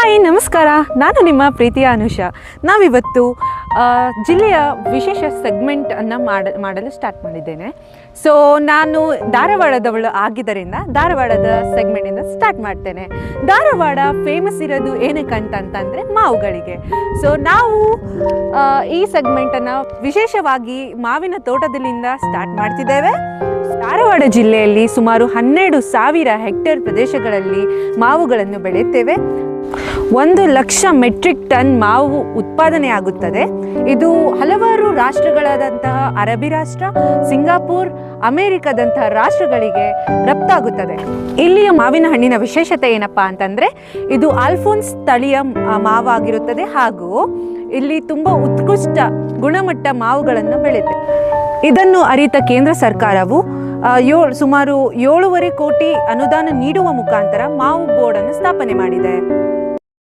Hi ನಮಸ್ಕಾರ, ನಾನು ನಿಮ್ಮ ಪ್ರೀತಿಯ ಅನುಷಾ. ನಾವಿವತ್ತು ಜಿಲ್ಲೆಯ ವಿಶೇಷ ಸೆಗ್ಮೆಂಟನ್ನು ಮಾಡಲು ಸ್ಟಾರ್ಟ್ ಮಾಡಿದ್ದೇನೆ. ಸೊ ನಾನು ಧಾರವಾಡದವಳು ಆಗಿದ್ದರಿಂದ ಧಾರವಾಡದ ಸೆಗ್ಮೆಂಟಿಂದ ಸ್ಟಾರ್ಟ್ ಮಾಡ್ತೇನೆ. ಧಾರವಾಡ ಫೇಮಸ್ ಇರೋದು ಏನಕ್ಕಂತಂದರೆ ಮಾವುಗಳಿಗೆ. ಸೊ ನಾವು ಈ ಸೆಗ್ಮೆಂಟನ್ನು ವಿಶೇಷವಾಗಿ ಮಾವಿನ ತೋಟದಲ್ಲಿಂದ ಸ್ಟಾರ್ಟ್ ಮಾಡ್ತಿದ್ದೇವೆ. ಧಾರವಾಡ ಜಿಲ್ಲೆಯಲ್ಲಿ ಸುಮಾರು 12,000 ಹೆಕ್ಟೇರ್ ಪ್ರದೇಶಗಳಲ್ಲಿ ಮಾವುಗಳನ್ನು ಬೆಳೆಯುತ್ತೇವೆ. 1,00,000 ಮೆಟ್ರಿಕ್ ಟನ್ ಮಾವು ಉತ್ಪಾದನೆಯಾಗುತ್ತದೆ. ಇದು ಹಲವಾರು ರಾಷ್ಟ್ರಗಳಾದಂತಹ ಅರಬಿ ರಾಷ್ಟ್ರ, ಸಿಂಗಾಪುರ್, ಅಮೇರಿಕಾದಂತಹ ರಾಷ್ಟ್ರಗಳಿಗೆ ರಫ್ತಾಗುತ್ತದೆ. ಇಲ್ಲಿಯ ಮಾವಿನ ಹಣ್ಣಿನ ವಿಶೇಷತೆ ಏನಪ್ಪಾ ಅಂತಂದರೆ, ಇದು ಆಲ್ಫೋನ್ಸ್ ತಳಿಯ ಮಾವಾಗಿರುತ್ತದೆ ಹಾಗೂ ಇಲ್ಲಿ ತುಂಬ ಉತ್ಕೃಷ್ಟ ಗುಣಮಟ್ಟ ಮಾವುಗಳನ್ನು ಬೆಳೆಯುತ್ತೆ. ಇದನ್ನು ಅರಿತ ಕೇಂದ್ರ ಸರ್ಕಾರವು ಸುಮಾರು 7.5 ಕೋಟಿ ಅನುದಾನ ನೀಡುವ ಮುಖಾಂತರ ಮಾವು ಬೋರ್ಡನ್ನು ಸ್ಥಾಪನೆ ಮಾಡಿದೆ.